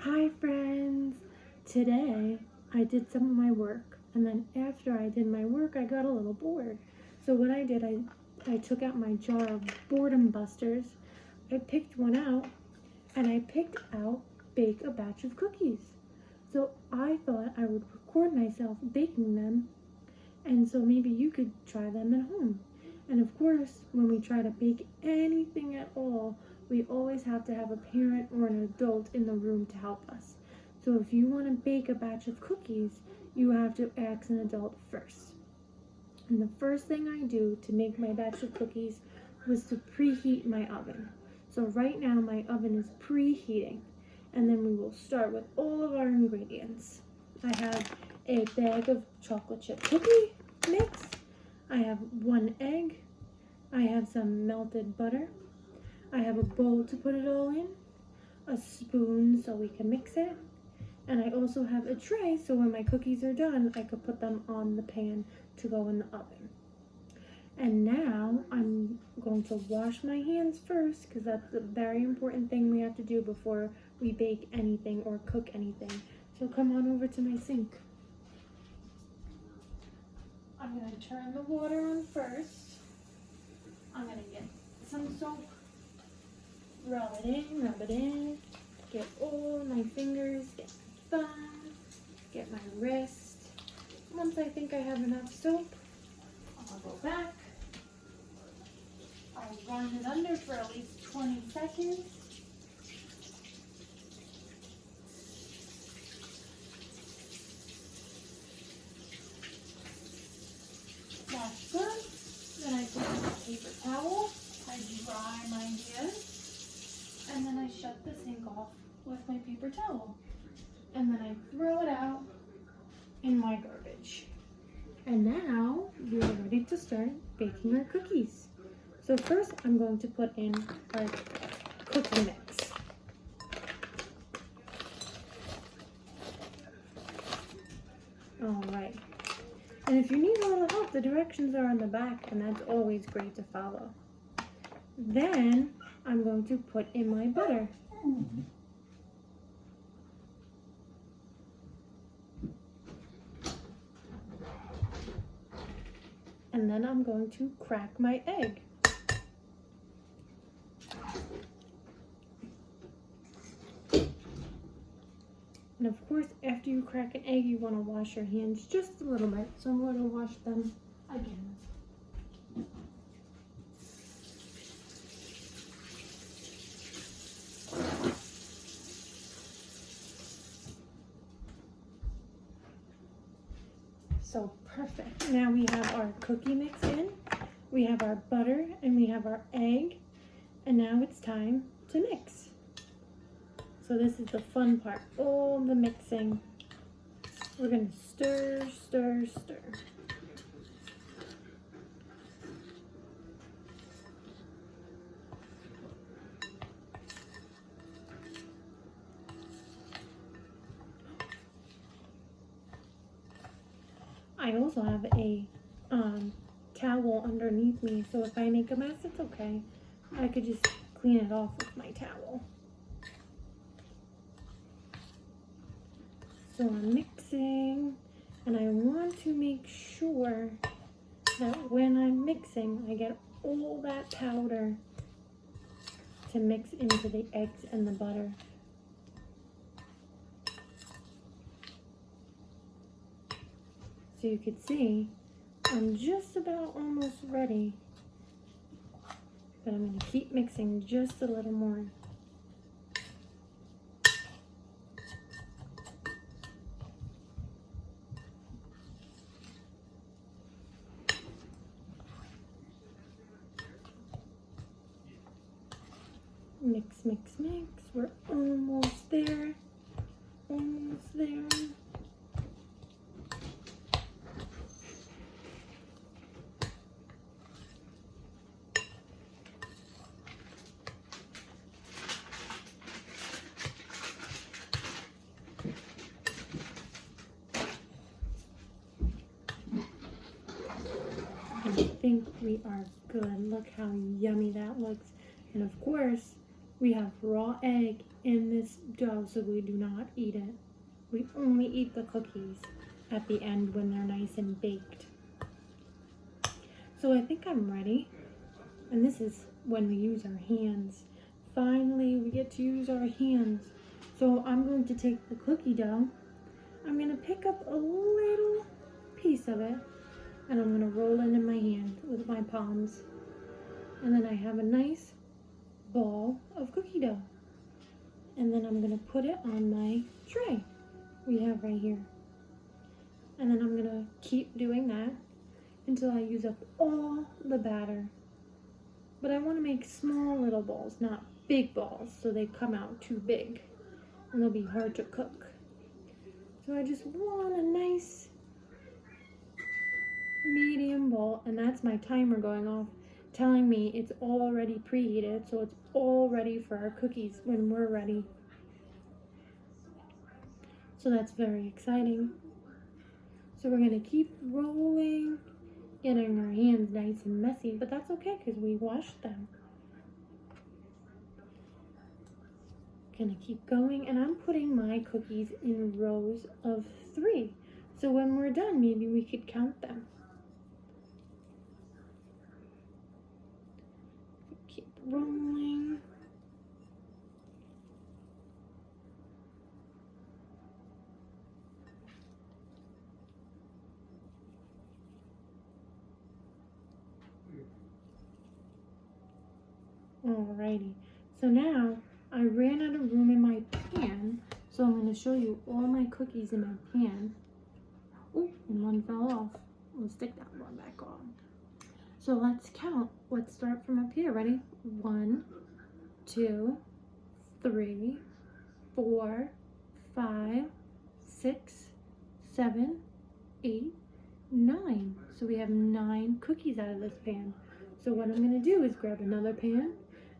Hi friends! Today I did some of my work, and then after I did my work I got a little bored. So what I did, I took out my jar of boredom busters, I picked one out, and I picked out bake a batch of cookies. So I thought I would record myself baking them, and so maybe you could try them at home. And of course, when we try to bake anything at all, we always have to have a parent or an adult in the room to help us. So if you want to bake a batch of cookies, you have to ask an adult first. And the first thing I do to make my batch of cookies was to preheat my oven. So right now my oven is preheating, and then we will start with all of our ingredients. I have a bag of chocolate chip cookie mix. I have 1 egg. I have some melted butter. I have a bowl to put it all in, a spoon so we can mix it, and I also have a tray so when my cookies are done, I could put them on the pan to go in the oven. And now I'm going to wash my hands first because that's a very important thing we have to do before we bake anything or cook anything. So come on over to my sink. I'm going to turn the water on first. I'm going to get some soap. Rub it in, get all my fingers, get my thumb, get my wrist. Once I think I have enough soap, I'll go back. I'll run it under for at least 20 seconds. That's good. Then I take a paper towel, I dry my hands. And then I shut the sink off with my paper towel. And then I throw it out in my garbage. And now we are ready to start baking our cookies. So first I'm going to put in our cookie mix. Alright. And if you need a little help, the directions are on the back, and that's always great to follow. Then I'm going to put in my butter. And then I'm going to crack my egg. And of course, after you crack an egg, you want to wash your hands just a little bit. So I'm going to wash them again. So perfect. Now we have our cookie mix in, we have our butter, and we have our egg. And now it's time to mix. So this is the fun part, all the mixing. We're going to stir, stir, stir. I also have a towel underneath me, so if I make a mess, it's okay. I could just clean it off with my towel. So I'm mixing, and I want to make sure that when I'm mixing, I get all that powder to mix into the eggs and the butter. So you can see, I'm just about almost ready, but I'm going to keep mixing just a little more. Mix, mix, mix. We're almost there. Almost there. I think we are good. Look how yummy that looks. And of course, We have raw egg in this dough, so we do not eat it. We only eat the cookies at the end when they're nice and baked. So I think I'm ready. And this is when we use our hands. Finally, we get to use our hands. So I'm going to take the cookie dough. I'm going to pick up a little piece of it, and I'm going to roll it in my hand with my palms. And then I have a nice ball of cookie dough. And then I'm going to put it on my tray we have right here. And then I'm going to keep doing that until I use up all the batter. But I want to make small little balls, not big balls, so they come out too big and they'll be hard to cook. So I just want a nice medium ball, and that's my timer going off, telling me it's already preheated, so it's all ready for our cookies when we're ready. So that's very exciting. So we're going to keep rolling, getting our hands nice and messy, but that's okay because we washed them. Gonna keep going, and I'm putting my cookies in rows of 3. So when we're done, maybe we could count them. Keep rolling. Alrighty, so now I ran out of room in my pan, so I'm going to show you all my cookies in my pan. Oh, and one fell off. We'll stick that one back on. So let's count. Let's start from up here. Ready? 1, 2, 3, 4, 5, 6, 7, 8, 9. So we have 9 cookies out of this pan. So what I'm going to do is grab another pan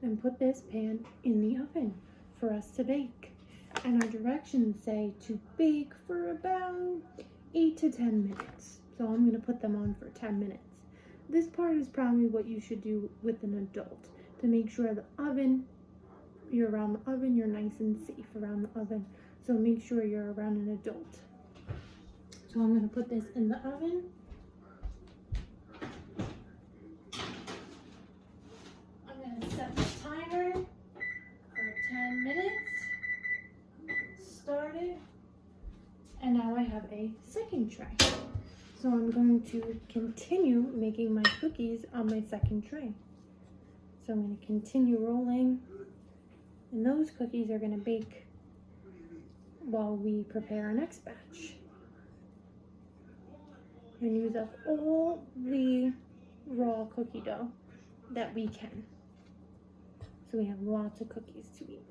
and put this pan in the oven for us to bake. And our directions say to bake for about 8 to 10 minutes. So I'm going to put them on for 10 minutes. This part is probably what you should do with an adult to make sure you're around the oven, you're nice and safe around the oven. So make sure you're around an adult. So I'm going to put this in the oven. I'm going to set the timer for 10 minutes. Started. And now I have a second tray. So I'm going to continue making my cookies on my second tray. So I'm going to continue rolling. And those cookies are going to bake while we prepare our next batch. And use up all the raw cookie dough that we can. So we have lots of cookies to eat.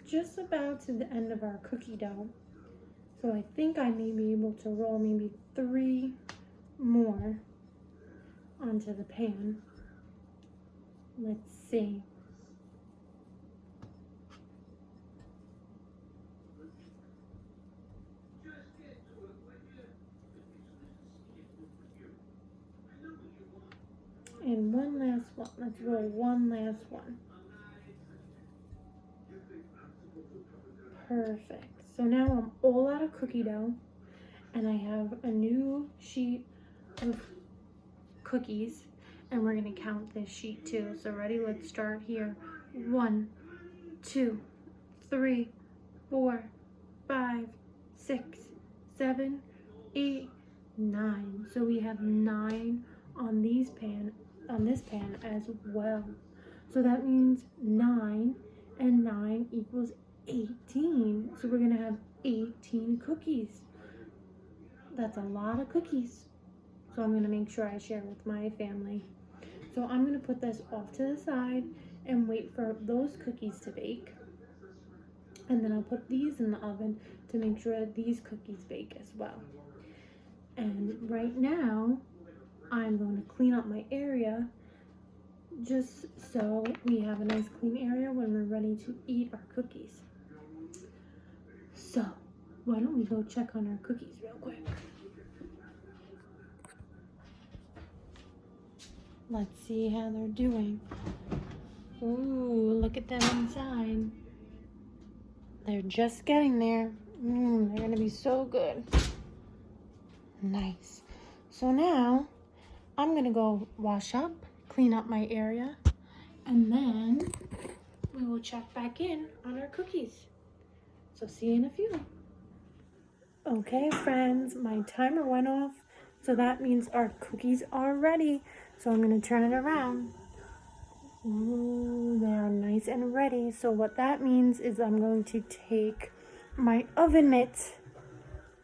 Just about to the end of our cookie dough. So I think I may be able to roll maybe 3 more onto the pan. Let's see. And one last one. Let's roll one last one. Perfect. So now I'm all out of cookie dough, and I have a new sheet of cookies, and we're going to count this sheet too. So ready? Let's start here. 1, 2, 3, 4, 5, 6, 7, 8, 9. So we have 9 on this pan as well. So that means 9 and 9 equals 18. So we're going to have 18 cookies. That's a lot of cookies. So I'm going to make sure I share with my family. So I'm going to put this off to the side and wait for those cookies to bake. And then I'll put these in the oven to make sure that these cookies bake as well. And right now, I'm going to clean up my area just so we have a nice clean area when we're ready to eat our cookies. So, why don't we go check on our cookies real quick? Let's see how they're doing. Ooh, look at them inside. They're just getting there. They're gonna be so good. Nice. So now, I'm gonna go wash up, clean up my area, and then we will check back in on our cookies. So see you in a few. Okay, friends, my timer went off, so that means our cookies are ready. So I'm gonna turn it around. Ooh, they are nice and ready. So what that means is I'm going to take my oven mitt,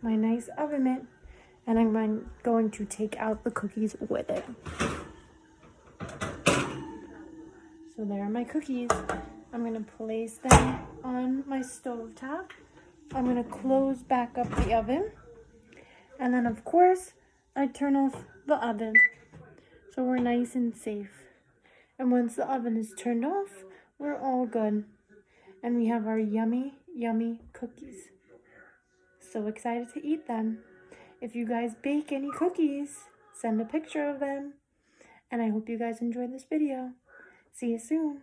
my nice oven mitt, and I'm going to take out the cookies with it. So there are my cookies. I'm going to place them on my stove top. I'm going to close back up the oven. And then, of course, I turn off the oven. So we're nice and safe. And once the oven is turned off, we're all good. And we have our yummy, yummy cookies. So excited to eat them. If you guys bake any cookies, send a picture of them. And I hope you guys enjoyed this video. See you soon.